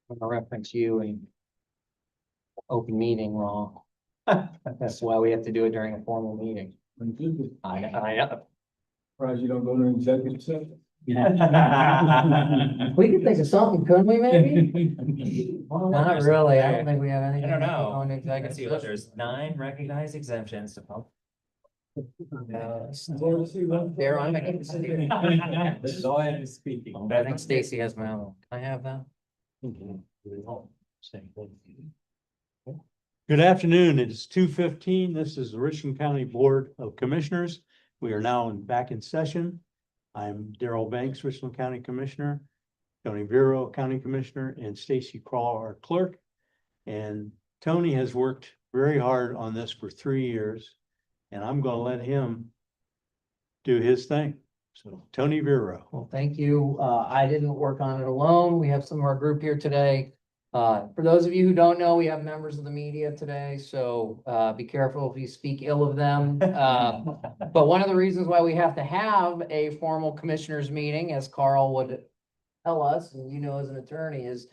I'm gonna reference you and open meeting wrong. That's why we have to do it during a formal meeting. I know. Surprised you don't go to an executive session. We could think of something, couldn't we, maybe? Not really, I don't think we have I anything. don't know. On Let's executive see, what, session. there's 9 recognized exemptions to public. There, I'm making. This is all I am speaking. I think Stacy has my own. Can I have that? Good afternoon. It is 2:15. This is the Richland County Board of Commissioners. We are now back in session. I'm Darrell Banks, Richland County Commissioner, Tony Vero, County Commissioner, and Stacy Crawl, our clerk. And Tony has worked very hard on this for 3 years, and I'm going to let him do his thing. So Tony Vero. Well, thank you. I didn't work on it alone. We have some of our group here today. For those of you who don't know, we have members of the media today, so be careful if you speak ill of them. But one of the reasons why we have to have a formal commissioners meeting, as Carl would tell us, and you know as an attorney, is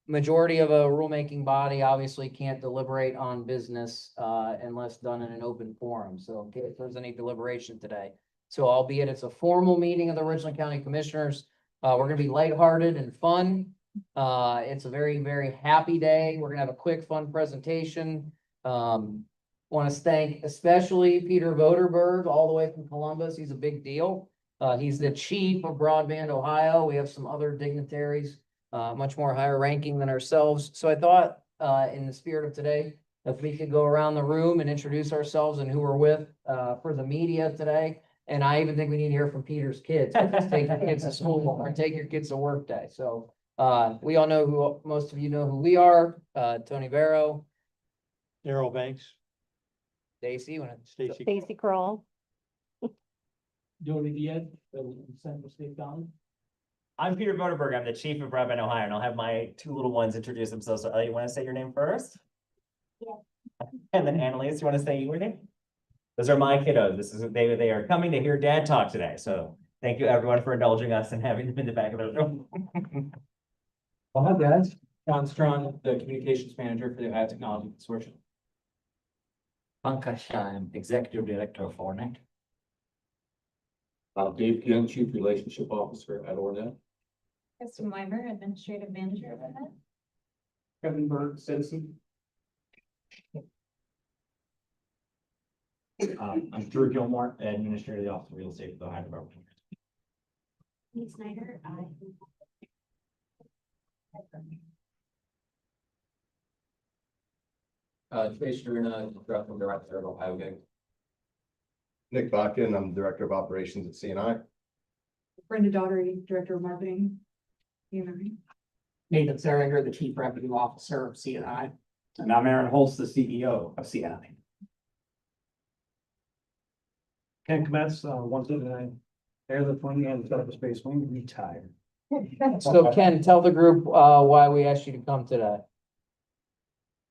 majority of a rulemaking body obviously can't deliberate on business unless done in an open forum. So if there's any deliberation today. So albeit it's a formal meeting of the Richland County Commissioners, we're gonna be lighthearted and fun. It's a very, very happy day. We're gonna have a quick, fun presentation. Want to thank especially Peter Voderberg, all the way from Columbus. He's a big deal. He's the chief of Broadband Ohio. We have some other dignitaries, much more higher ranking than ourselves. So I thought, in the spirit of today, if we could go around the room and introduce ourselves and who we're with, for the media today. And I even think we need to hear from Peter's kids. Just take your kids to school or take your kids to work day. So we all know who, most of you know who we are. Tony Vero, Darrell Banks, Stacy, when it's Stacy. Stacy Kroll. Jody Diaz, Central State College. I'm Peter Voderberg. I'm the chief of Broadband Ohio, and I'll have my 2 little ones introduce themselves. So, you want to say your name first? Yeah. And then Annalise, you want to say your name? Those are my kiddos. They are coming to hear Dad talk today. So thank you everyone for indulging us and having them in the back of the room. Well, hi guys. John Strong, the communications manager for the Ohio Technology Consortium. Pankaj, I'm Executive Director of Ornet. Dave King, Chief Relationship Officer at Ornet. Kristen Weimer, Administrative Manager of Ornet. Kevin Berg, Citizen. I'm Drew Gilmore, Administrator of the Office of Real Estate for the Ohio Department. Lee Snyder, Trace Druna, Director of Ohio Gig. Nick Botkin, I'm Director of Operations at CNI. Brenda Daugherty, Director of Marketing. Nathan Saringer, the Chief Revenue Officer of CNI. And I'm Aaron Holst, the CEO of CNI. Ken Kmetz, 179, Air the Wing and Cyberspace Wing, retired. So Ken, tell the group why we asked you to come today.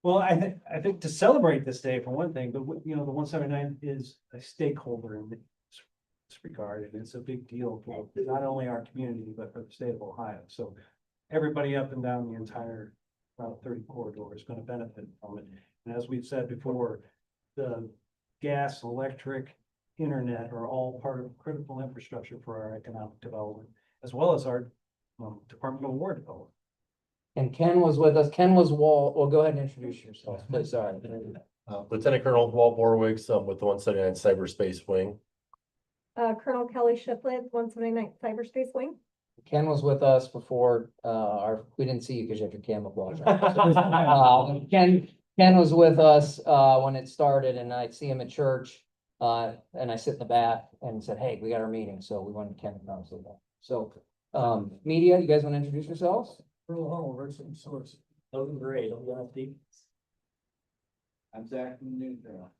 Well, I think to celebrate this day for one thing, but the 179 is a stakeholder in this regard, and it's a big deal for not only our community, but for the state of Ohio. So everybody up and down the entire Route 30 corridor is going to benefit from it. And as we've said before, the gas, electric, internet are all part of critical infrastructure for our economic development, as well as our Department of War development. And Ken was with us. Ken was well, go ahead and introduce yourself, please. Sorry. Lieutenant Colonel Walt Borowicz, with the 179 Cyberspace Wing. Colonel Kelly Shiflett, 179 Cyberspace Wing. Ken was with us before we didn't see you because you have your camouflage on. Ken was with us when it started, and I see him at church. And I sit in the back and said, hey, we got our meeting, so we wanted Ken to come. So media, you guys want to introduce yourselves? Source. Great. I'm I'm Zach from the News Bureau.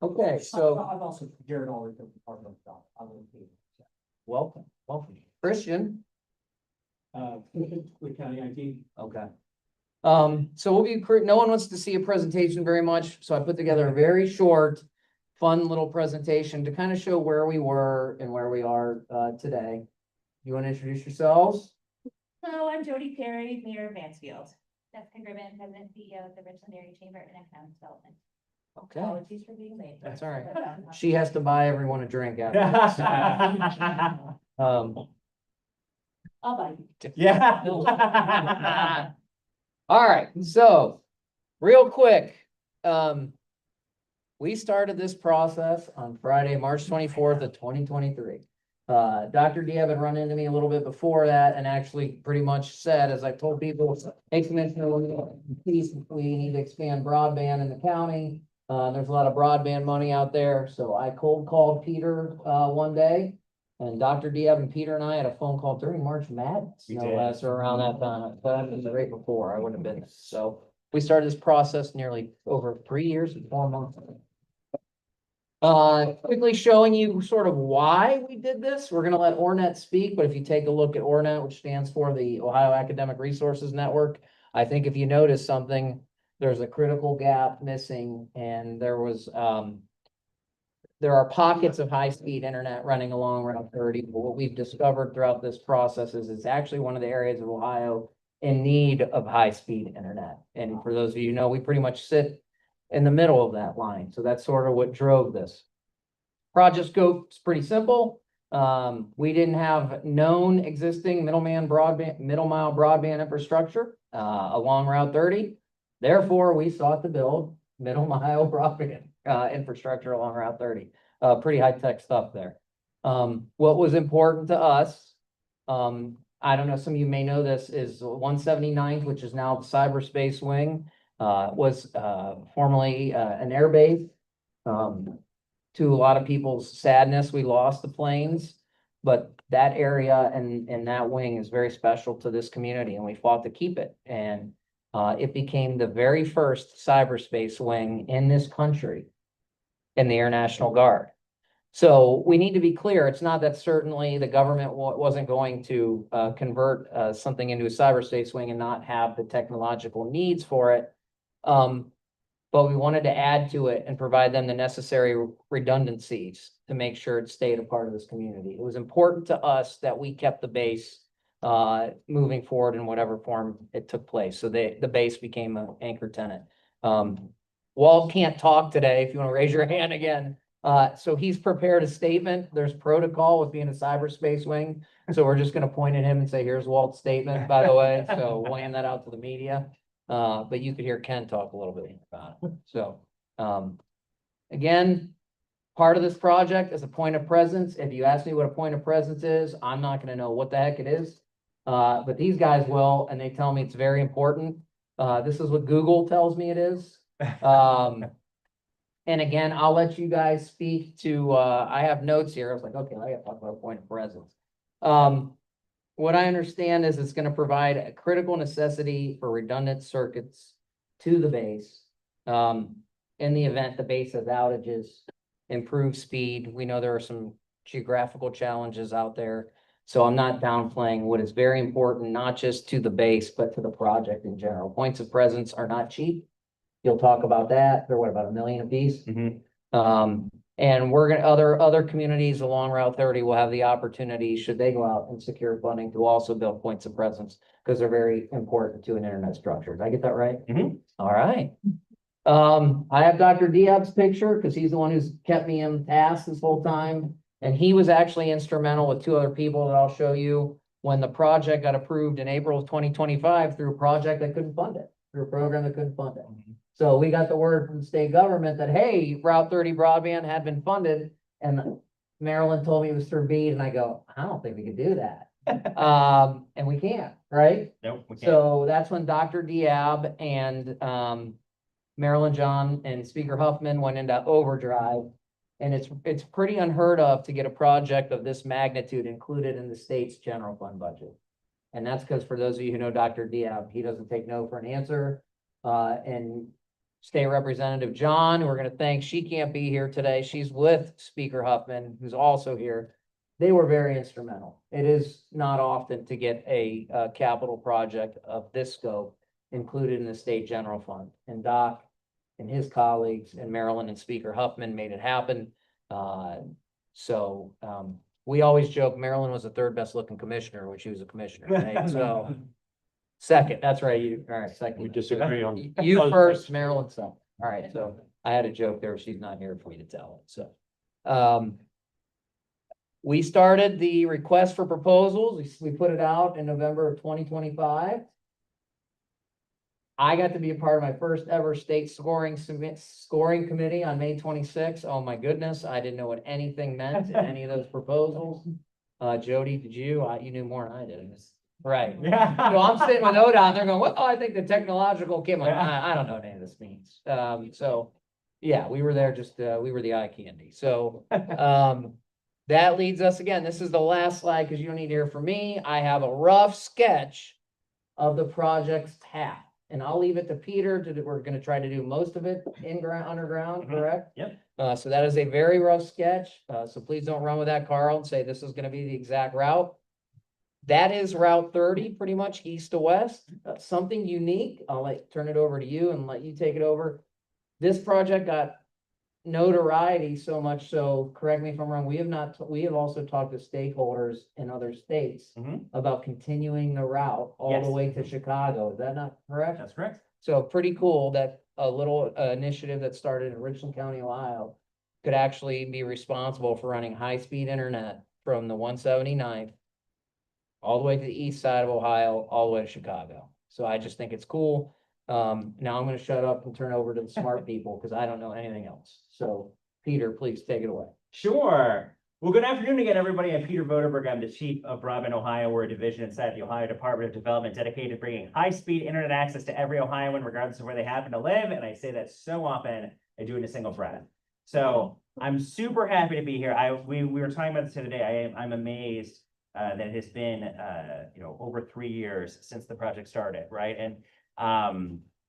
Okay, so I've also Jared Ulrich of Department of Health. welcome. Christian. Lee County IT. Okay. So we'll be, no one wants to see a presentation very much, so I put together a very short, fun little presentation to kind of show where we were and where we are today. You want to introduce yourselves? Hello, I'm Jody Perry, Mayor of Mansfield. Jessica Gribbin, President and CEO of the Richland Area Chamber and Economic Development. Okay, Apologies for being late. that's all right. She has to buy everyone a drink after. Um, I'll buy you. Yeah. all right, so real quick, we started this process on Friday, March 24th of 2023. Dr. Diab had run into me a little bit before that and actually pretty much said, as I told people, hey, Commissioner, we need to expand broadband in the county. There's a lot of broadband money out there. So I cold called Peter, one day. And Dr. Diab and Peter and I had a phone call during March Madness, We no did. less, or around that time. That was right before, I wouldn't have been. So we started this process nearly over 3 years and 4 months. Quickly showing you sort of why we did this. We're gonna let Ornet speak, but if you take a look at Ornet, which stands for the Ohio Academic Resources Network, I think if you notice something, there's a critical gap missing, and there are pockets of high-speed internet running along Route 30, but what we've discovered throughout this process is it's actually one of the areas of Ohio in need of high-speed internet. And for those of you who know, we pretty much sit in the middle of that line. So that's sort of what drove this. Project scope is pretty simple. We didn't have known existing middle mile broadband infrastructure along Route 30. Therefore, we sought to build middle mile broadband infrastructure along Route 30. Pretty high-tech stuff there. What was important to us, I don't know, some of you may know this, is 179th, which is now the cyberspace wing. Was formerly an air base. To a lot of people's sadness, we lost the planes, but that area and that wing is very special to this community, and we fought to keep it. And it became the very first cyberspace wing in this country in the Air National Guard. So we need to be clear, it's not that certainly the government wasn't going to convert something into a cyberspace wing and not have the technological needs for it. But we wanted to add to it and provide them the necessary redundancies to make sure it stayed a part of this community. It was important to us that we kept the base moving forward in whatever form it took place. So the base became an anchor tenant. Walt can't talk today, if you want to raise your hand again. So he's prepared a statement. There's protocol with being a cyberspace wing. So we're just going to point at him and say, here's Walt's statement, by the way. So we'll hand that out to the media. But you could hear Ken talk a little bit about it. So, again, part of this project is a point of presence. If you ask me what a point of presence is, I'm not going to know what the heck it is. But these guys will, and they tell me it's very important. This is what Google tells me it is. And again, I'll let you guys speak to, I have notes here. I was like, okay, I gotta talk about a point of presence. What I understand is it's gonna provide a critical necessity for redundant circuits to the base. In the event the base has outages, improve speed. We know there are some geographical challenges out there. So I'm not downplaying what is very important, not just to the base, but to the project in general. Points of presence are not cheap. You'll talk about that. They're what, about $1 million a piece? And we're gonna, other communities along Route 30 will have the opportunity, should they go out and secure funding, to also build points of presence, because they're very important to an internet structure. Did I get that right? All right. I have Dr. Diab's picture, because he's the one who's kept me in task this whole time. And he was actually instrumental with 2 other people that I'll show you when the project got approved in April of 2025 through a project that couldn't fund it, through a program that couldn't fund it. So we got the word from the state government that, hey, Route 30 broadband had been funded, and Maryland told me it was through BEAD, and I go, I don't think we could do that. And we can't, right? Nope, we can't. So that's when Dr. Diab and Marilyn John and Speaker Huffman went into overdrive. And it's pretty unheard of to get a project of this magnitude included in the state's general fund budget. And that's because, for those of you who know Dr. Diab, he doesn't take no for an answer. And State Representative John, who we're going to thank, she can't be here today. She's with Speaker Huffman, who's also here. They were very instrumental. It is not often to get a capital project of this scope included in the state general fund. And Doc and his colleagues and Maryland and Speaker Huffman made it happen. So we always joke Marilyn was the third best looking commissioner when she was a commissioner, right? So second, that's right, you, all right, second. We disagree on. You first, Marilyn second. All right, so I had a joke there. She's not here for me to tell it, so. We started the request for proposals. We put it out in November of 2025. I got to be a part of my first ever state scoring committee on May 26th. Oh my goodness, I didn't know what anything meant in any of those proposals. Jody, did you? You knew more than I did. Right. Yeah. So I'm sitting with ODOT, they're going, well, I think the technological came, I don't know what any of this means. So, yeah, we were there just, we were the eye candy. So, that leads us again, this is the last slide because you don't need to hear from me. I have a rough sketch of the project's path. And I'll leave it to Peter we're gonna try to do most of it underground, correct? Yep. So that is a very rough sketch. So please don't run with that, Carl, and say this is gonna be the exact route. That is Route 30, pretty much east to west. Something unique, I'll turn it over to you and let you take it over. This project got notoriety so much so, correct me if I'm wrong, we have also talked to stakeholders in other states Mhm. about continuing the route all the Yes. way to Chicago. Is that not correct? That's correct. So pretty cool that a little initiative that started in Richland County, Ohio, could actually be responsible for running high-speed internet from the 179th all the way to the east side of Ohio, all the way to Chicago. So I just think it's cool. Now I'm gonna shut up and turn over to the smart people because I don't know anything else. So Peter, please take it away. Sure. Well, good afternoon again, everybody. I'm Peter Voderberg. I'm the chief of Broadband Ohio. We're a division inside the Ohio Department of Development dedicated to bringing high-speed internet access to every Ohioan, regardless of where they happen to live. And I say that so often, I do it in a single breath. So I'm super happy to be here. We were talking about this today. I'm amazed that it has been over 3 years since the project started, right? And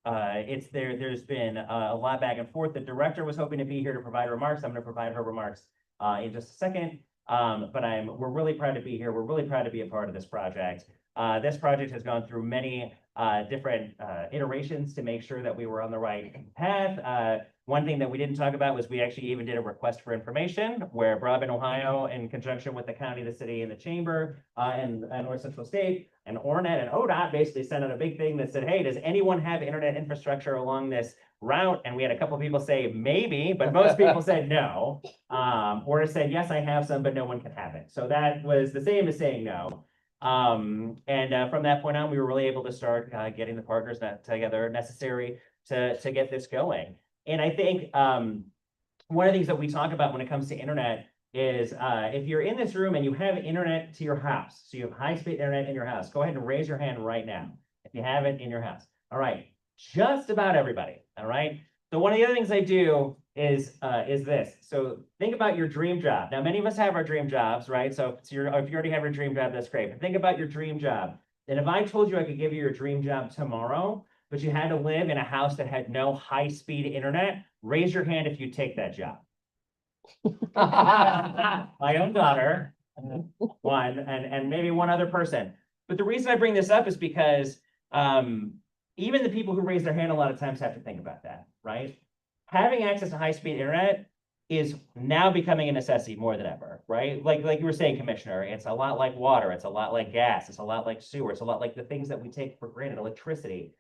there's been a lot back and forth. The director was hoping to be here to provide remarks. I'm going to provide her remarks in just a second. But we're really proud to be here. We're really proud to be a part of this project. This project has gone through many different iterations to make sure that we were on the right path. One thing that we didn't talk about was we actually even did a request for information where Broadband Ohio, in conjunction with the county, the city, and the chamber, and North Central State, and Ornet and ODOT basically sent out a big thing that said, hey, does anyone have internet infrastructure along this route? And we had a couple of people say maybe, but most people said no. Or said, yes, I have some, but no one can have it. So that was the same as saying no. From that point on, we were really able to start getting the partners together necessary to get this going. And I think one of the things that we talk about when it comes to internet is if you're in this room and you have internet to your house, so you have high-speed internet in your house, go ahead and raise your hand right now if you have it in your house. All right, just about everybody. All right. So one of the other things I do is this. So think about your dream job. Now, many of us have our dream jobs, right? So if you already have your dream job, that's great. But think about your dream job. And if I told you I could give you your dream job tomorrow, but you had to live in a house that had no high-speed internet, raise your hand if you'd take that job. My own daughter, one, and maybe one other person. But the reason I bring this up is because even the people who raise their hand a lot of times have to think about that, right? Having access to high-speed internet is now becoming a necessity more than ever, right? Like you were saying, Commissioner, it's a lot like water, it's a lot like gas, it's a lot like sewer, it's a lot like the things that we take for granted, electricity.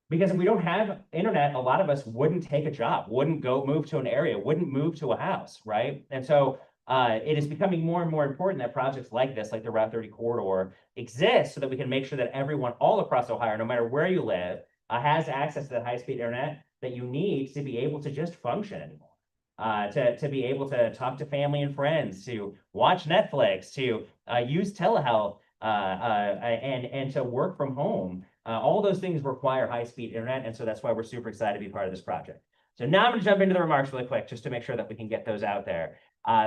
Because if we don't have internet, a lot of us wouldn't take a job, wouldn't go move to an area, wouldn't move to a house, right? And so it is becoming more and more important that projects like this, like the Route 30 corridor, exist so that we can make sure that everyone all across Ohio, no matter where you live, has access to that high-speed internet that you need to be able to just function anymore. To be able to talk to family and friends, to watch Netflix, to use telehealth, and to work from home. All those things require high-speed internet, and so that's why we're super excited to be part of this project. So now I'm going to jump into the remarks really quick, just to make sure that we can get those out there.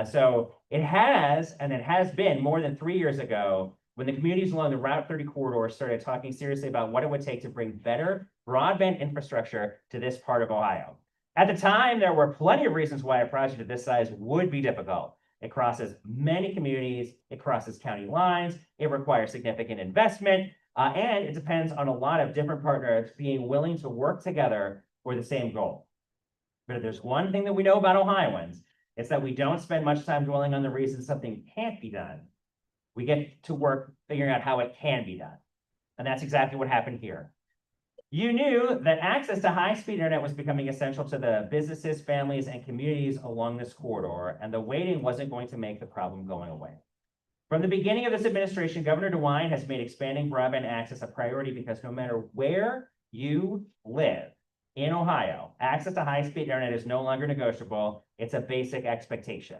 So it has been more than 3 years ago when the communities along the Route 30 corridor started talking seriously about what it would take to bring better broadband infrastructure to this part of Ohio. At the time, there were plenty of reasons why a project of this size would be difficult. It crosses many communities, it crosses county lines, it requires significant investment, and it depends on a lot of different partners being willing to work together for the same goal. But if there's one thing that we know about Ohioans, It's that we don't spend much time dwelling on the reason something can't be done. We get to work figuring out how it can be done. And that's exactly what happened here. You knew that access to high-speed internet was becoming essential to the businesses, families, and communities along this corridor, and the waiting wasn't going to make the problem going away. From the beginning of this administration, Governor DeWine has made expanding broadband access a priority because no matter where you live in Ohio, access to high-speed internet is no longer negotiable. It's a basic expectation.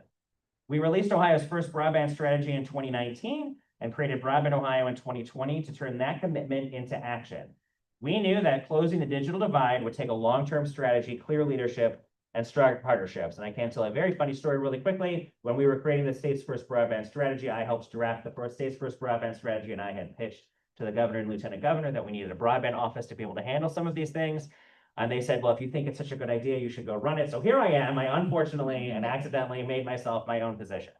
We released Ohio's first broadband strategy in 2019 and created Broadband Ohio in 2020 to turn that commitment into action. We knew that closing the digital divide would take a long-term strategy, clear leadership, and strong partnerships. And I can tell a very funny story really quickly. When we were creating the state's first broadband strategy, I helped draft the state's first broadband strategy, and I had pitched to the governor and lieutenant governor that we needed a broadband office to be able to handle some of these things. And they said, well, if you think it's such a good idea, you should go run it. So here I am. I unfortunately and accidentally made myself my own position.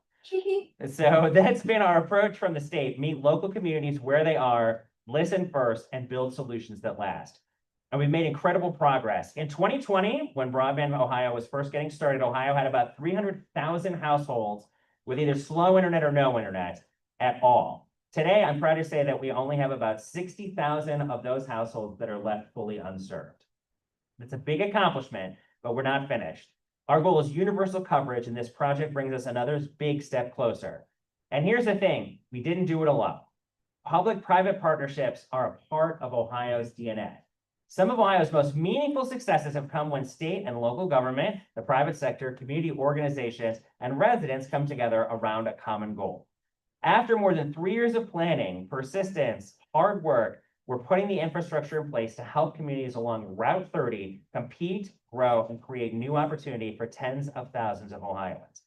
So that's been our approach from the state: meet local communities where they are, listen first, and build solutions that last. And we've made incredible progress. In 2020, when Broadband Ohio was first getting started, Ohio had about 300,000 households with either slow internet or no internet at all. Today, I'm proud to say that we only have about 60,000 of those households that are left fully unserved. It's a big accomplishment, but we're not finished. Our goal is universal coverage, and this project brings us another big step closer. And here's the thing, we didn't do it alone. Public-private partnerships are a part of Ohio's DNA. Some of Ohio's most meaningful successes have come when state and local government, the private sector, community organizations, and residents come together around a common goal. After more than 3 years of planning, persistence, hard work, we're putting the infrastructure in place to help communities along Route 30 compete, grow, and create new opportunity for tens of thousands of Ohioans.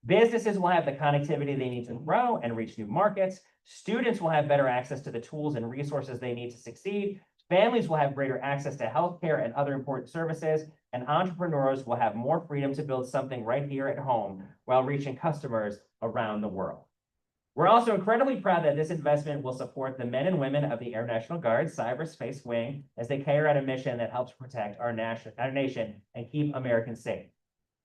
Businesses will have the connectivity they need to grow and reach new markets. Students will have better access to the tools and resources they need to succeed. Families will have greater access to healthcare and other important services, and entrepreneurs will have more freedom to build something right here at home while reaching customers around the world. We're also incredibly proud that this investment will support the men and women of the Air National Guard Cyberspace Wing as they carry out a mission that helps protect our nation and keep Americans safe.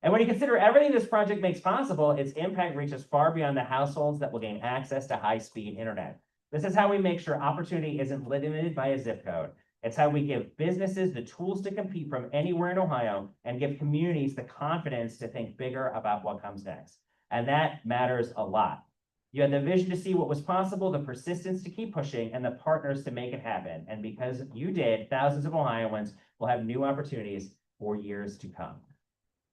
And when you consider everything this project makes possible, its impact reaches far beyond the households that will gain access to high-speed internet. This is how we make sure opportunity isn't limited by a zip code. It's how we give businesses the tools to compete from anywhere in Ohio and give communities the confidence to think bigger about what comes next. And that matters a lot. You had the vision to see what was possible, the persistence to keep pushing, and the partners to make it happen. And because you did, thousands of Ohioans will have new opportunities for years to come.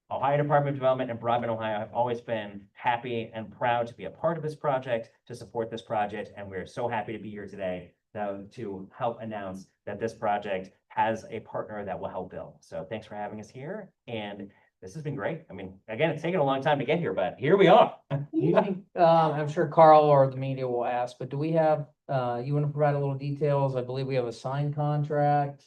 Ohio Department of Development and Broadband Ohio have always been happy and proud to be a part of this project, to support this project, and we're so happy to be here today to help announce that this project has a partner that will help build. So thanks for having us here, and this has been great. I mean, again, it's taken a long time to get here, but here we are. I'm sure Carl or the media will ask, but do we have, you want to provide a little details? I believe we have a signed contract.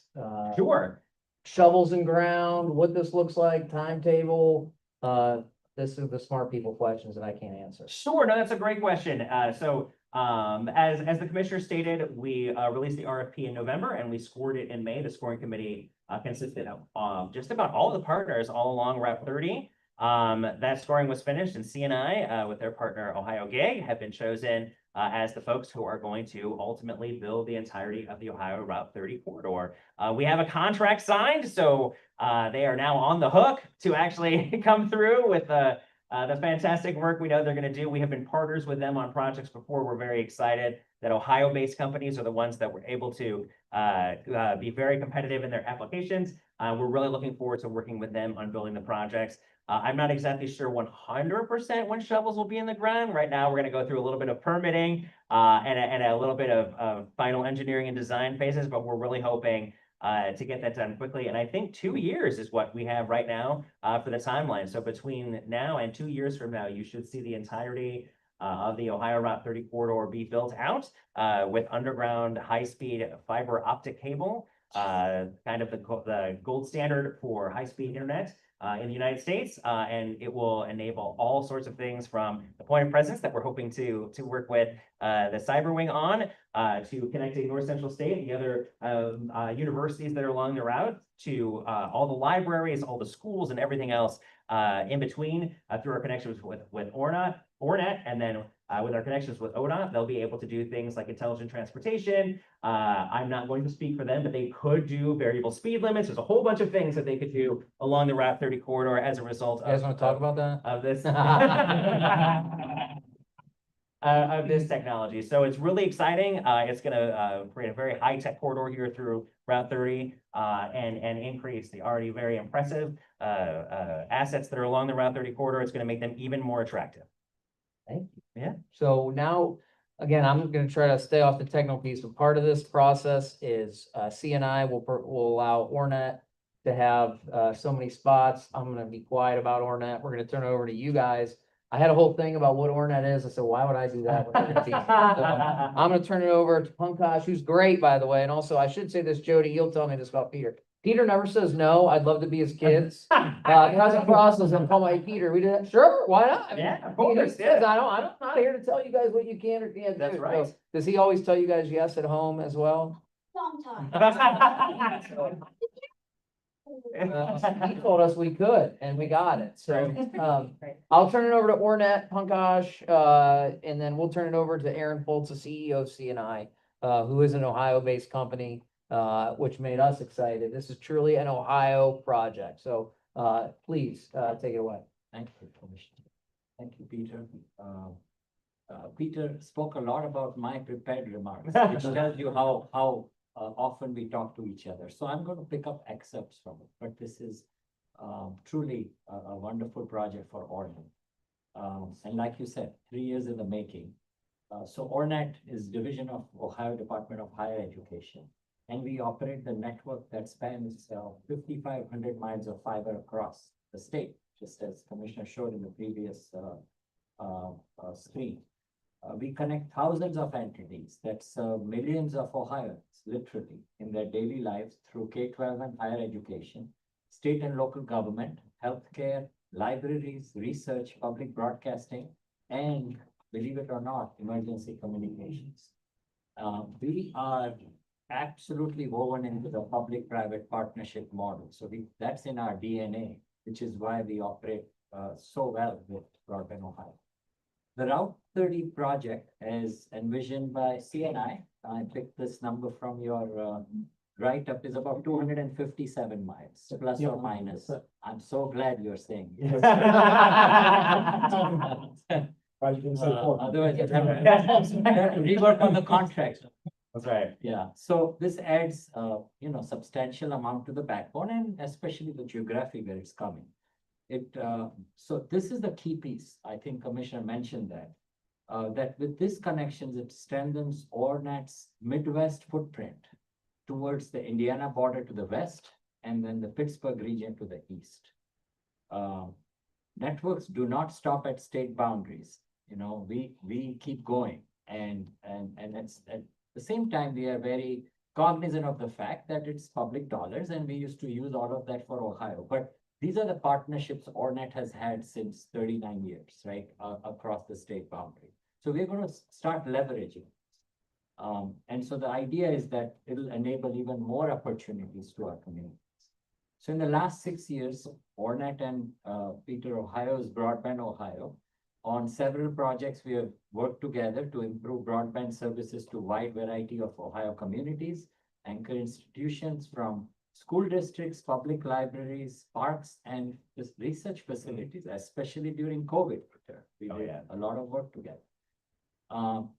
Sure. Shovels in ground, what this looks like, timetable. This is the smart people questions that I can't answer. Sure, no, that's a great question. As the commissioner stated, we released the RFP in November and we scored it in May. The scoring committee consisted of just about all the partners all along Route 30. That scoring was finished, and CNI with their partner Ohio Gig have been chosen as the folks who are going to ultimately build the entirety of the Ohio Route 30 corridor. We have a contract signed, so they are now on the hook to actually come through with the fantastic work we know they're going to do. We have been partners with them on projects before. We're very excited that Ohio-based companies are the ones that were able to be very competitive in their applications. We're really looking forward to working with them on building the projects. I'm not exactly sure 100% when shovels will be in the ground. Right now, we're going to go through a little bit of permitting and a little bit of final engineering and design phases, but we're really hoping to get that done quickly. And I think 2 years is what we have right now for the timeline. So between now and 2 years from now, you should see the entirety of the Ohio Route 30 corridor be built out with underground high-speed fiber optic cable, kind of the gold standard for high-speed internet. in the United States, and it will enable all sorts of things from the point of presence that we're hoping to work with the cyber wing on, to connecting North Central State and the other universities that are along the route, to all the libraries, all the schools, and everything else in between through our connections with Ornet, and then with our connections with ODOT, they'll be able to do things like intelligent transportation. I'm not going to speak for them, but they could do variable speed limits. There's a whole bunch of things that they could do along the Route 30 corridor as a result You guys want to talk about that? of this. Of this technology. So it's really exciting. It's gonna create a very high-tech corridor here through Route 30 and increase the already very impressive assets that are along the Route 30 corridor. It's gonna make them even more attractive. Thank you. Yeah. So now, again, I'm gonna try to stay off the technical piece, but part of this process is CNI will allow Ornet to have so many spots. I'm gonna be quiet about Ornet. We're gonna turn it over to you guys. I had a whole thing about what Ornet is. I said, why would I do that? with other teams? So, I'm gonna turn it over to Pankaj, who's great, by the way. And also, I should say this, Jody, you'll tell me this about Peter. Peter never says no. I'd love to be his kids. How's it process? I'm calling my Peter. We did that. Sure, why not? I mean, Yeah, of Peter course, says, yeah. I'm not here to tell you guys what you can or can't do. That's So, right. does he always tell you guys yes at home as well? Long time. He told us we could, and we got it. So, I'll turn it over to Ornet, Pankaj, and then we'll turn it over to Aaron Foltz, the CEO of CNI, who is an Ohio-based company, which made us excited. This is truly an Ohio project. So, please, take it away. Thank you, Commissioner. Thank you, Peter. Peter spoke a lot about my prepared remarks, which tells you how often we talk to each other. So I'm going to pick up excerpts from it, but this is truly a wonderful project for Ornet. And like you said, 3 years in the making. So Ornet is division of Ohio Department of Higher Education, and we operate the network that spans 5,500 miles of fiber across the state, just as Commissioner showed in the previous screen. We connect thousands of entities that serve millions of Ohioans, literally, in their daily lives through K-12 and higher education, state and local government, healthcare, libraries, research, public broadcasting, and, believe it or not, emergency communications. We are absolutely woven into the public-private partnership model. So that's in our DNA, which is why we operate so well with Broadband Ohio. The Route 30 project is envisioned by CNI. I picked this number from your write-up, is about 257 miles, plus or minus. I'm so glad you're saying. Otherwise, you'd have to rework on the contract. That's right. Yeah, so this adds, substantial amount to the backbone, and especially the geography where it's coming. So this is the key piece. I think Commissioner mentioned that with this connections, it strengthens Ornet's Midwest footprint towards the Indiana border to the west, and then the Pittsburgh region to the east. Networks do not stop at state boundaries. We keep going, and it's at the same time, we are very cognizant of the fact that it's public dollars, and we used to use all of that for Ohio. But these are the partnerships Ornet has had since 39 years, right, across the state boundary. So we're going to start leveraging. And so the idea is that it'll enable even more opportunities to our communities. So in the last 6 years, Ornet and Peter Ohio's Broadband Ohio, on several projects, we have worked together to improve broadband services to a wide variety of Ohio communities, anchor institutions from school districts, public libraries, parks, and research facilities, especially during COVID. We did a lot of work together.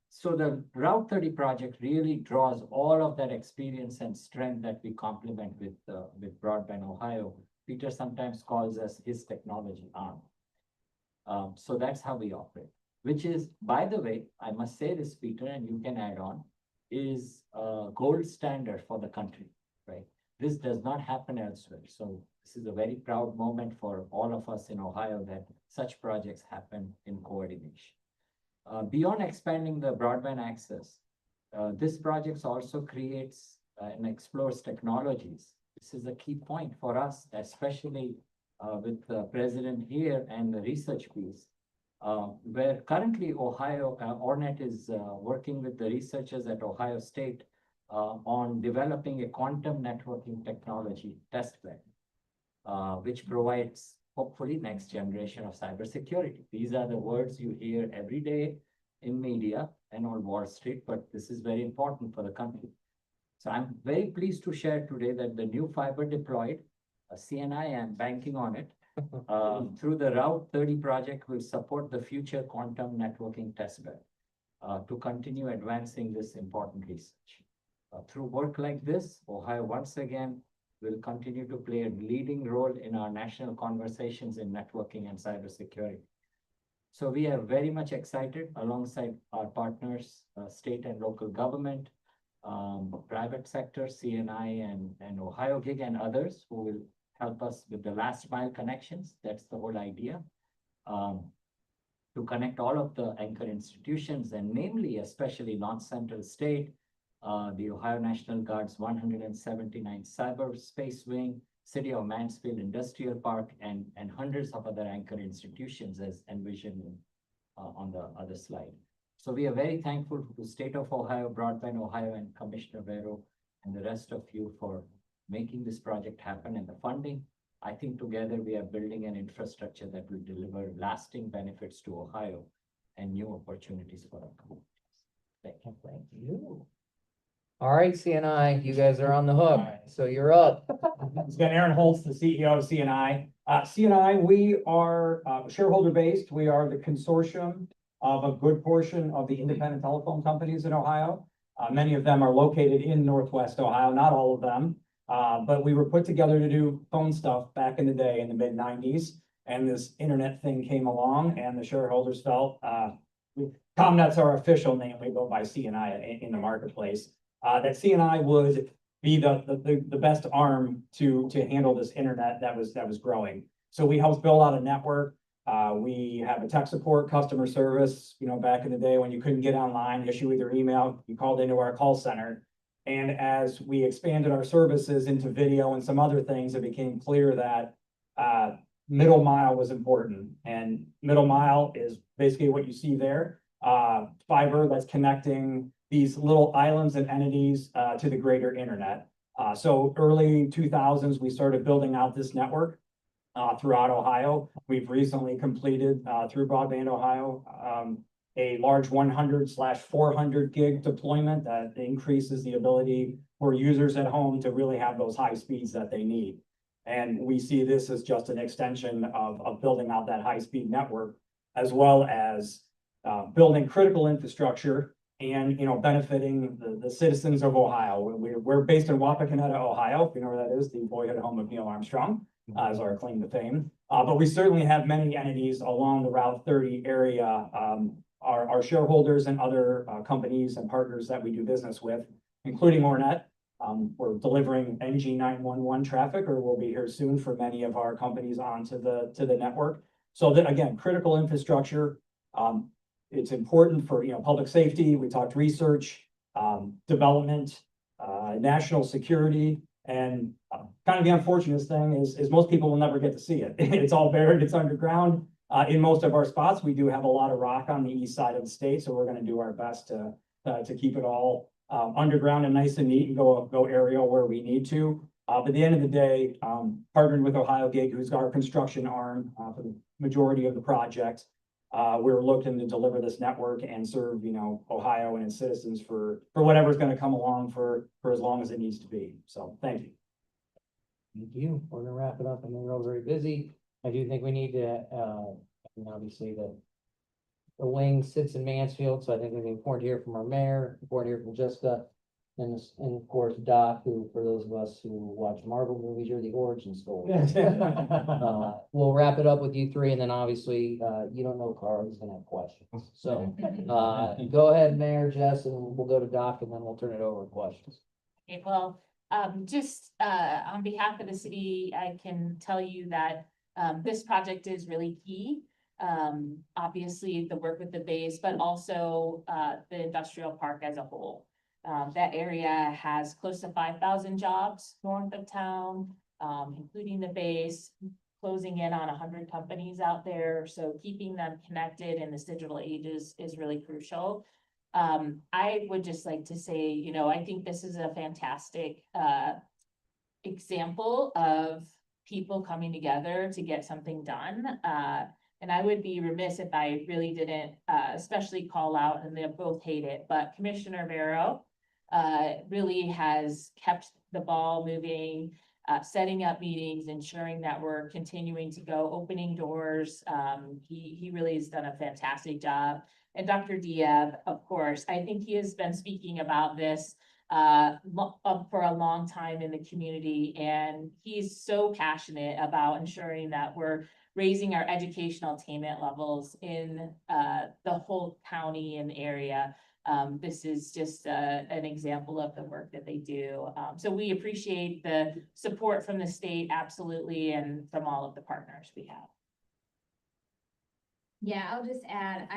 So the Route 30 project really draws all of that experience and strength that we complement with Broadband Ohio. Peter sometimes calls us his technology arm. So that's how we operate, which is, by the way, I must say this, Peter, and you can add on, is a gold standard for the country, right? This does not happen elsewhere. So this is a very proud moment for all of us in Ohio that such projects happen in coordination. Beyond expanding the broadband access, this project also creates and explores technologies. This is a key point for us, especially with the president here and the research piece. Where currently Ohio, Ornet is working with the researchers at Ohio State on developing a quantum networking technology testbed, which provides hopefully next generation of cybersecurity. These are the words you hear every day in media and on Wall Street, but this is very important for the country. So I'm very pleased to share today that the new fiber deployed, CNI, I'm banking on it, through the Route 30 project will support the future quantum networking testbed to continue advancing this important research. Through work like this, Ohio once again will continue to play a leading role in our national conversations in networking and cybersecurity. So we are very much excited alongside our partners, state and local government, private sector, CNI and Ohio Gig and others who will help us with the last mile connections. That's the whole idea. To connect all of the anchor institutions and namely, especially North Central State, the Ohio National Guard's 179 Cyberspace Wing, City of Mansfield Industrial Park, and hundreds of other anchor institutions as envisioned on the other slide. So we are very thankful to the State of Ohio, Broadband Ohio, and Commissioner Vero, and the rest of you for making this project happen and the funding. I think together we are building an infrastructure that will deliver lasting benefits to Ohio and new opportunities for our communities. Thank you. Thank you. All right, CNI, you guys are on the hook, so you're up. It's got Aaron Holtz, the CEO of CNI. CNI, we are shareholder based. We are the consortium of a good portion of the independent telephone companies in Ohio. Many of them are located in Northwest Ohio, not all of them. But we were put together to do phone stuff back in the day in the mid-90s. And this internet thing came along and the shareholders felt, ComNet's our official name, we go by CNI in the marketplace, that CNI would be the best arm to handle this internet that was growing. So we helped build out a network. We have a tech support, customer service, back in the day when you couldn't get online, issue either email, you called into our call center. And as we expanded our services into video and some other things, it became clear that middle mile was important. And middle mile is basically what you see there. Fiber that's connecting these little islands and entities to the greater internet. So early 2000s, we started building out this network throughout Ohio. We've recently completed through Broadband Ohio a large 100/400 gig deployment that increases the ability for users at home to really have those high speeds that they need. And we see this as just an extension of building out that high speed network, as well as building critical infrastructure and benefiting the citizens of Ohio. We're based in Wapakoneta, Ohio, if you know where that is, the boyhood home of Neil Armstrong, as our claim to fame. But we certainly have many entities along the Route 30 area. Our shareholders and other companies and partners that we do business with, including Ornet. We're delivering NG 911 traffic, or we'll be here soon for many of our companies onto the network. So that, again, critical infrastructure. It's important for public safety. We talked research, development, national security, and kind of the unfortunate thing is most people will never get to see it. It's all buried, it's underground. In most of our spots, we do have a lot of rock on the east side of the state, so we're going to do our best to keep it all underground and nice and neat and go aerial where we need to. But at the end of the day, partnering with Ohio Gig, who's our construction arm for the majority of the project, we're looking to deliver this network and serve Ohio and its citizens for whatever's going to come along for as long as it needs to be. So thank you. Thank you. We're gonna wrap it up. I know we're all very busy. I do think we need to, obviously the wing sits in Mansfield, so I think it'd be important to hear from our mayor, important to hear from Jessica, and of course Doc, who, for those of us who watch Marvel movies, you're the origin story. We'll wrap it up with you three, and then obviously, you don't know Carl, he's gonna have questions. So, go ahead, Mayor, Jess, and we'll go to Doc, and then we'll turn it over to questions. Okay, well, just on behalf of the city, I can tell you that this project is really key. Obviously the work with the base, but also the industrial park as a whole. That area has close to 5,000 jobs north of town, including the base. closing in on 100 companies out there, so keeping them connected in this digital age is really crucial. I would just like to say, you know, I think this is a fantastic example of people coming together to get something done. And I would be remiss if I really didn't, especially call out, and they both hate it, but Commissioner Vero really has kept the ball moving, setting up meetings, ensuring that we're continuing to go, opening doors. He really has done a fantastic job. And Dr. Diab, of course, I think he has been speaking about this for a long time in the community, and he's so passionate about ensuring that we're raising our educational attainment levels in the whole county and area. This is just an example of the work that they do. So we appreciate the support from the state, absolutely, and from all of the partners we have. Yeah, I'll just add,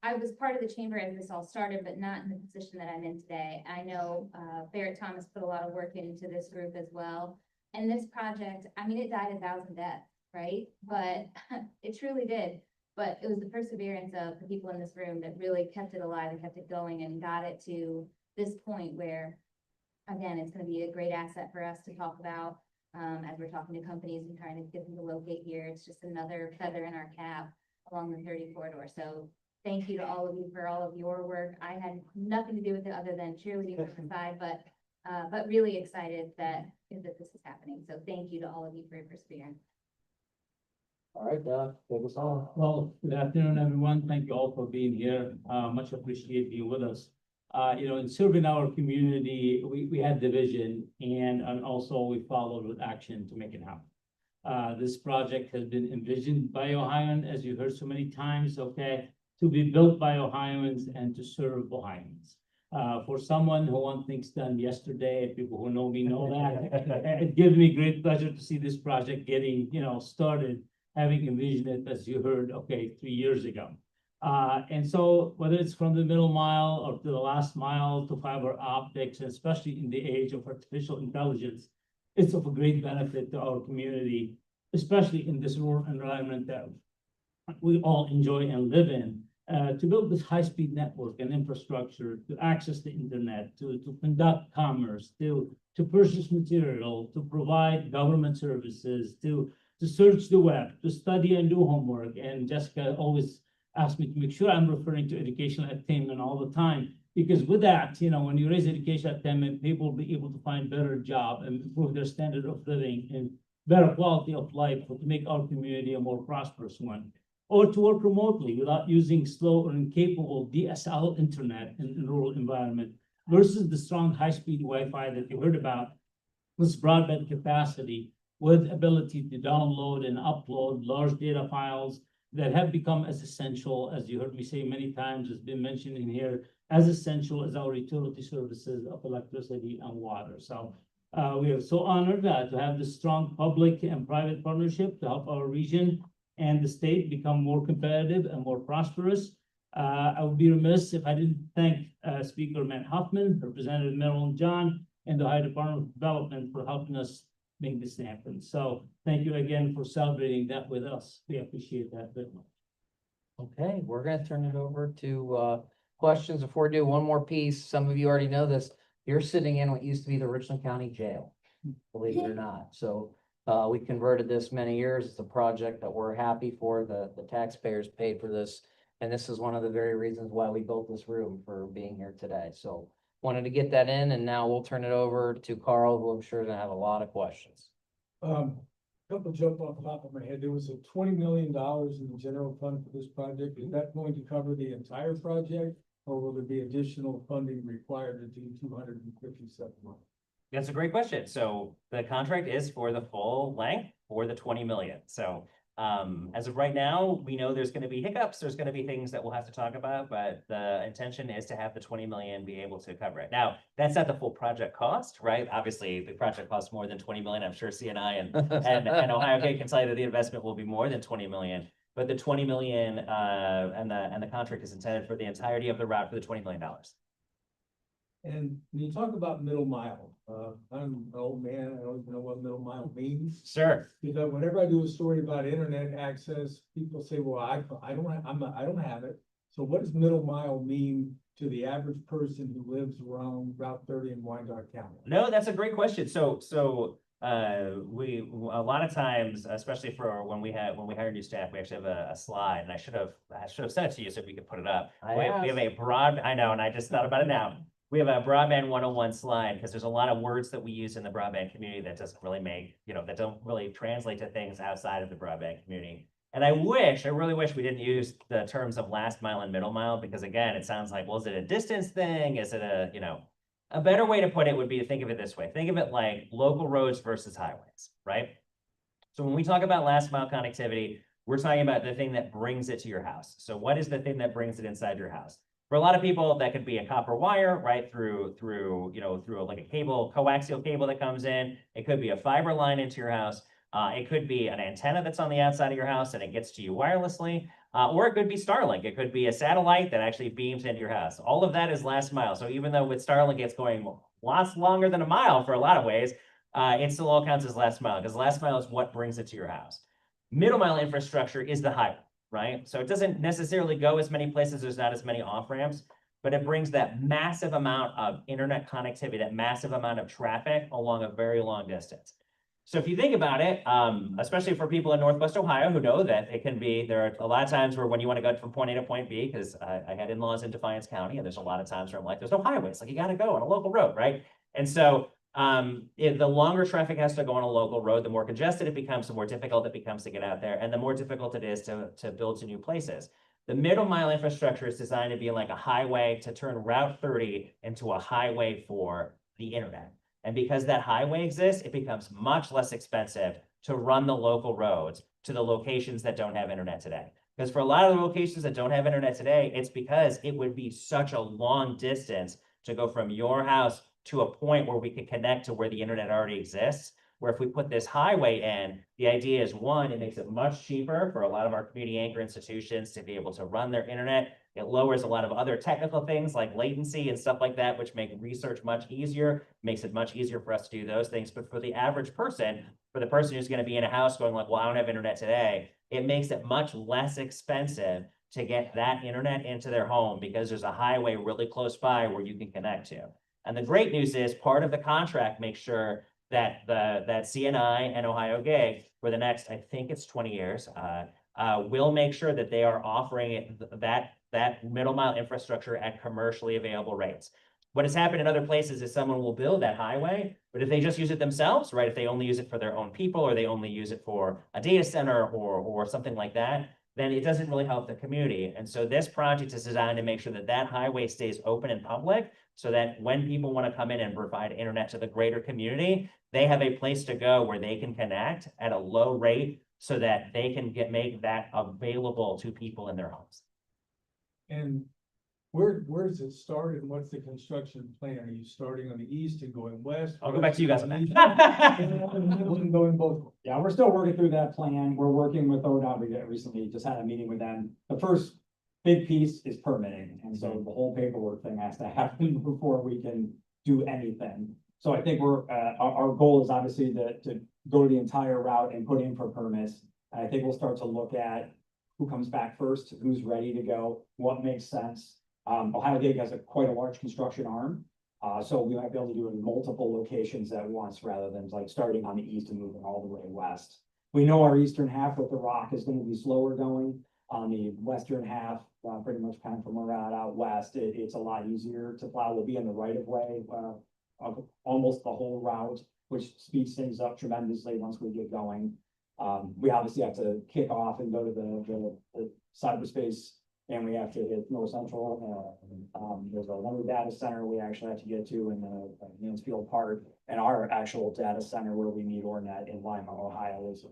I was part of the chamber as this all started, but not in the position that I'm in today. I know Barrett Thomas put a lot of work into this group as well. And this project, I mean, it died 1,000 deaths, right? But it truly did. But it was the perseverance of the people in this room that really kept it alive and kept it going and got it to this point where, again, it's going to be a great asset for us to talk about as we're talking to companies and trying to get them to locate here. It's just another feather in our cap along the 30 corridor. So thank you to all of you for all of your work. I had nothing to do with it other than cheerleading from the side, but really excited that this is happening. So thank you to all of you for your perseverance. All right, take us on. Well, good afternoon, everyone. Thank you all for being here. Much appreciate being with us. In serving our community, we had the vision and also we followed with action to make it happen. This project has been envisioned by Ohioans, as you heard so many times, okay, to be built by Ohioans and to serve Ohioans. For someone who wants things done yesterday, people who know me know that, it gives me great pleasure to see this project getting, started, having envisioned it, as you heard, 3 years ago. And so whether it's from the middle mile or to the last mile to fiber optics, especially in the age of artificial intelligence, it's of a great benefit to our community, especially in this rural environment that we all enjoy and live in, to build this high-speed network and infrastructure, to access the internet, to conduct commerce, to purchase material, to provide government services, to search the web, to study and do homework. And Jessica always asks me to make sure I'm referring to educational attainment all the time. Because with that, when you raise education attainment, people will be able to find better job and improve their standard of living and better quality of life to make our community a more prosperous one. Or to work remotely without using slow or incapable DSL internet in a rural environment versus the strong high-speed Wi-Fi that you heard about, this broadband capacity with ability to download and upload large data files that have become as essential, as you heard me say many times, has been mentioned in here, as essential as our utility services of electricity and water. So we are so honored to have this strong public and private partnership to help our region and the state become more competitive and more prosperous. I would be remiss if I didn't thank Speaker Matt Huffman, Representative Marilyn John, and the Ohio Department of Development for helping us make this happen. So thank you again for celebrating that with us. We appreciate that very much. Okay, we're gonna turn it over to questions. Before we do one more piece, some of you already know this, you're sitting in what used to be the Richland County Jail, believe it or not. So we converted this many years. It's a project that we're happy for. The taxpayers paid for this. And this is one of the very reasons why we built this room, for being here today. So wanted to get that in, and now we'll turn it over to Carl, who I'm sure is gonna have a lot of questions. Couple jump off the top of my head. There was a $20 million in the general fund for this project. Is that going to cover the entire project, or will there be additional funding required to do 257 months? That's a great question. So the contract is for the full length for the 20 million. So as of right now, we know there's going to be hiccups. There's going to be things that we'll have to talk about, but the intention is to have the 20 million be able to cover it. Now, that's not the full project cost, right? Obviously, the project costs more than 20 million. I'm sure CNI and Ohio Gate can tell you that the investment will be more than 20 million. But the 20 million and the contract is intended for the entirety of the route for the $20 million. And when you talk about middle mile, I'm an old man, I don't even know what middle mile means. Sure. Because whenever I do a story about internet access, people say, well, I don't, I don't have it. So what does middle mile mean to the average person who lives around Route 30 in Wyandotte County? No, that's a great question. We, a lot of times, especially for when we hire new staff, we actually have a slide, and I should have sent it to you so we could put it up. We have a broad, I know, and I just thought about it now. We have a broadband 101 slide, because there's a lot of words that we use in the broadband community that doesn't really make, that don't really translate to things outside of the broadband community. And I really wish we didn't use the terms of last mile and middle mile, because again, it sounds like, well, is it a distance thing? Is it a better way to put it would be to think of it this way. Think of it like local roads versus highways, right? So when we talk about last mile connectivity, we're talking about the thing that brings it to your house. So what is the thing that brings it inside your house? For a lot of people, that could be a copper wire, right, through like a cable, coaxial cable that comes in. It could be a fiber line into your house. It could be an antenna that's on the outside of your house and it gets to you wirelessly. Or it could be Starlink. It could be a satellite that actually beams into your house. All of that is last mile. So even though with Starlink, it's going lots longer than a mile for a lot of ways, it still all counts as last mile, because last mile is what brings it to your house. Middle mile infrastructure is the highway, right? So it doesn't necessarily go as many places. There's not as many off-ramps, but it brings that massive amount of internet connectivity, that massive amount of traffic along a very long distance. So if you think about it, especially for people in Northwest Ohio who know that it can be, there are a lot of times where when you want to go from point A to point B, because I had in-laws in Defiance County, and there's a lot of times where I'm like, there's no highways, like you got to go on a local road, right? And so if the longer traffic has to go on a local road, the more congested it becomes, the more difficult it becomes to get out there, and the more difficult it is to build to new places. The middle mile infrastructure is designed to be like a highway to turn Route 30 into a highway for the internet. And because that highway exists, it becomes much less expensive to run the local roads to the locations that don't have internet today. Because for a lot of the locations that don't have internet today, it's because it would be such a long distance to go from your house to a point where we can connect to where the internet already exists. Where if we put this highway in, the idea is, one, it makes it much cheaper for a lot of our community anchor institutions to be able to run their internet. It lowers a lot of other technical things like latency and stuff like that, which make research much easier, makes it much easier for us to do those things. But for the average person, for the person who's going to be in a house going like, well, I don't have internet today, it makes it much less expensive to get that internet into their home because there's a highway really close by where you can connect to. And the great news is part of the contract makes sure that that CNI and Ohio Gig for the next, I think it's 20 years, will make sure that they are offering that middle mile infrastructure at commercially available rates. What has happened in other places is someone will build that highway, but if they just use it themselves, right, if they only use it for their own people, or they only use it for a data center or something like that, then it doesn't really help the community. And so this project is designed to make sure that that highway stays open and public, so that when people want to come in and provide internet to the greater community, they have a place to go where they can connect at a low rate so that they can make that available to people in their homes. And where does it start and what's the construction plan? Are you starting on the east and going west? I'll go back to you guys on that. Going both. Yeah, we're still working through that plan. We're working with ODOT. We recently just had a meeting with them. The first big piece is permitting. And so the whole paperwork thing has to happen before we can do anything. So I think our goal is obviously to go the entire route and put in for permits. And I think we'll start to look at who comes back first, who's ready to go, what makes sense. Ohio Gig has quite a large construction arm. So we might be able to do it in multiple locations at once rather than like starting on the east and moving all the way west. We know our eastern half with the rock is going to be slower going. On the western half, pretty much kind of from where we're at out west, it's a lot easier to plow. We'll be in the right of way of almost the whole route, which speeds things up tremendously once we get going. We obviously have to kick off and go to the cyberspace, and we have to hit North Central. There's another data center we actually have to get to in the Mansfield Park, and our actual data center where we need Ornet in Lima, Ohio is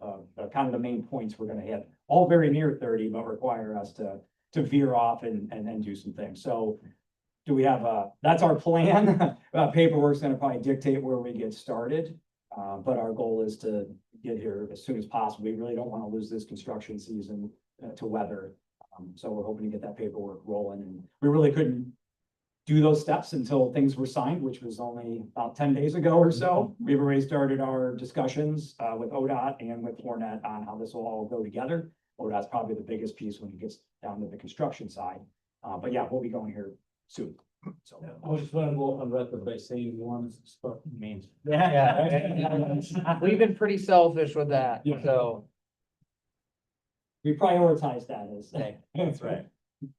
kind of the main points we're going to hit. All very near 30, but require us to veer off and then do some things. So do we have that's our plan. Paperwork's going to probably dictate where we get started. But our goal is to get here as soon as possible. We really don't want to lose this construction season to weather. So we're hoping to get that paperwork rolling, and we really couldn't do those steps until things were signed, which was only about 10 days ago or so. We've already started our discussions with ODOT and with Hornet on how this will all go together. ODOT's probably the biggest piece when it gets down to the construction side. But yeah, we'll be going here soon. So. I just want to go on record by saying one spot means. Yeah. We've been pretty selfish with that, Yeah. so. We prioritize that as. That's right.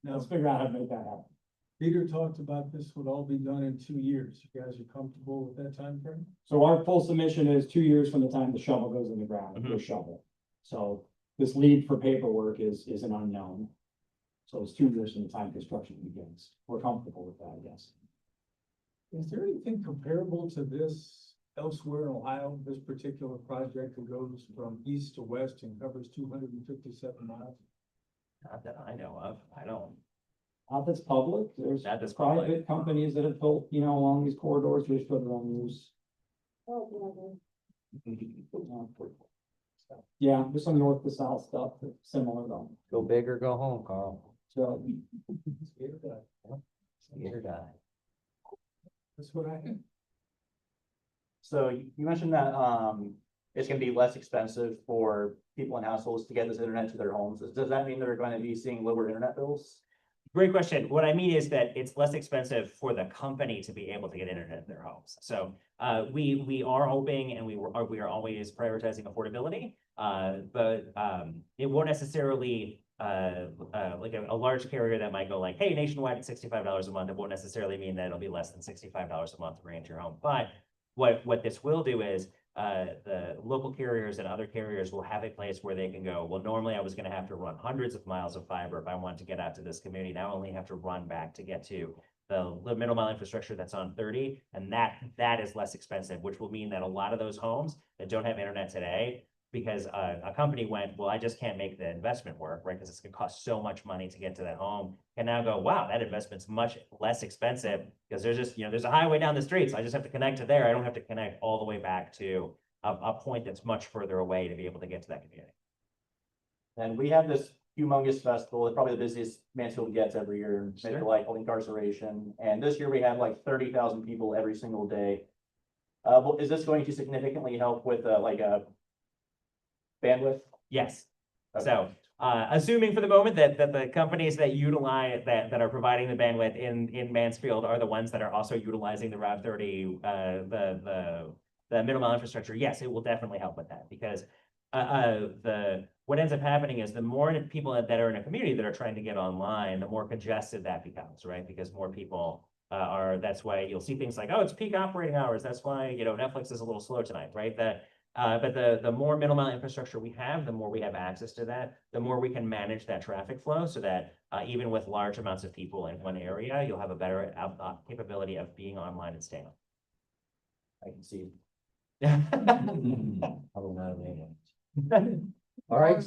Let's figure out how to make that happen. Peter talked about this would all be done in 2 years. You guys are comfortable with that time frame? So our full submission is 2 years from the time the shovel goes in the ground, Mhm. the shovel. So this lead for paperwork is an unknown. So it's 2 years from the time construction begins. We're comfortable with that, yes. Is there anything comparable to this elsewhere in Ohio, this particular project that goes from east to west and covers 257 miles? Not that I know of. I don't. Not that's public, there's Not that's public. private companies that have built, along these corridors, which put their own use. Yeah, there's some north to south stuff that's similar though. Go big or go home, Carl. So Skater die. That's what I had. So you mentioned that, it's gonna be less expensive for people in households to get this internet to their homes. Does that mean they're going to be seeing lower internet bills? Great question. What I mean is that it's less expensive for the company to be able to get internet in their homes. So we are hoping and we are always prioritizing affordability. But it won't necessarily like a large carrier that might go like, hey, nationwide at $65 a month. It won't necessarily mean that it'll be less than $65 a month to bring it to your home. But what this will do is the local carriers and other carriers will have a place where they can go, well, normally I was going to have to run hundreds of miles of fiber if I want to get out to this community. Now I only have to run back to get to the middle mile infrastructure that's on 30. And that is less expensive, which will mean that a lot of those homes that don't have internet today, because a company went, well, I just can't make the investment work, right? Because it's gonna cost so much money to get to that home. And now go, wow, that investment's much less expensive because there's just, there's a highway down the street. So I just have to connect to there. I don't have to connect all the way back to a point that's much further away to be able to get to that community. And we have this humongous festival. It's probably the busiest Mansfield gets every year, Sure. like incarceration. And this year we have like 30,000 people every single day. Well, is this going to significantly help with like a bandwidth? Yes. So, assuming for the moment that the companies that utilize that are providing the bandwidth in Mansfield are the ones that are also utilizing the Route 30, the middle mile infrastructure, yes, it will definitely help with that because what ends up happening is the more people that are in a community that are trying to get online, the more congested that becomes, right? Because more people that's why you'll see things like, oh, it's peak operating hours. That's why, Netflix is a little slow tonight, right? But the more middle mile infrastructure we have, the more we have access to that, the more we can manage that traffic flow so that even with large amounts of people in one area, you'll have a better capability of being online and staying I can see. on. All right.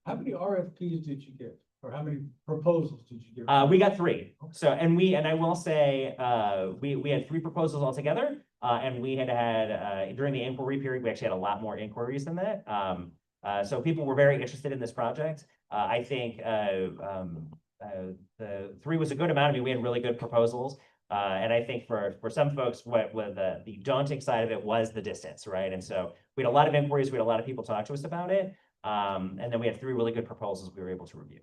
How many RFPs did you get? Or how many proposals did you get? We got 3. So, and I will say, we had 3 proposals altogether. And we had during the inquiry period, we actually had a lot more inquiries than that. So people were very interested in this project. I think the 3 was a good amount. I mean, we had really good proposals. And I think for some folks, what the daunting side of it was the distance, right? And so we had a lot of inquiries. We had a lot of people talk to us about it. And then we had 3 really good proposals we were able to review.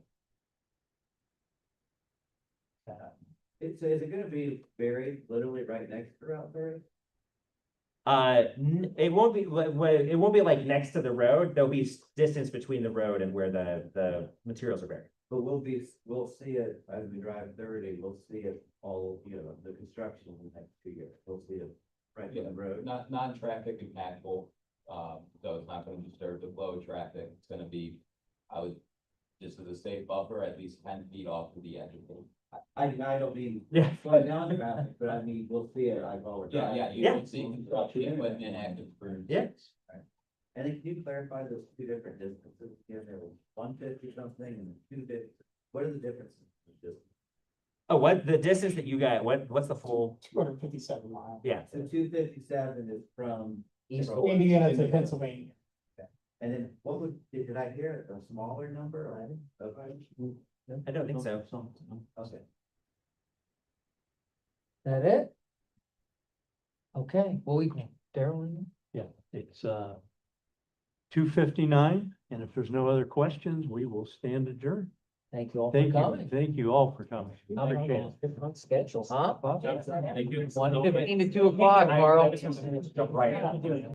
Is it gonna be buried literally right next to Route 30? It won't be like next to the road. There'll be distance between the road and where the materials are buried. But we'll see it as we drive 30, we'll see it all, the construction in the next 2 years. We'll see it right in the road. Not non-traffic impactful, so it's not gonna disturb the flow of traffic. It's gonna be, just as a safe buffer, at least 10 feet off of the edge of the. I don't mean Yeah. slow down traffic, but I mean, we'll see it like all the time. Yeah, you Yeah. don't see construction equipment active for. Yeah. And then can you clarify those 2 different distances? Again, there was 150 something and 250. What are the differences? Oh, what the distance that you got? What's the full? 257 miles. Yeah. So 257 is from East from- Indiana to Pennsylvania. And then did I hear a smaller number? Okay. I don't think so. Okay. That it? Okay, well, Daryl? Yeah, it's 2:59, and if there's no other questions, we will stand adjourned. Thank you all for Thank you, coming. thank you all for coming. Appreciate it. Different schedule, huh? Thank you. 1:15 to 2 o'clock, Carl. Right.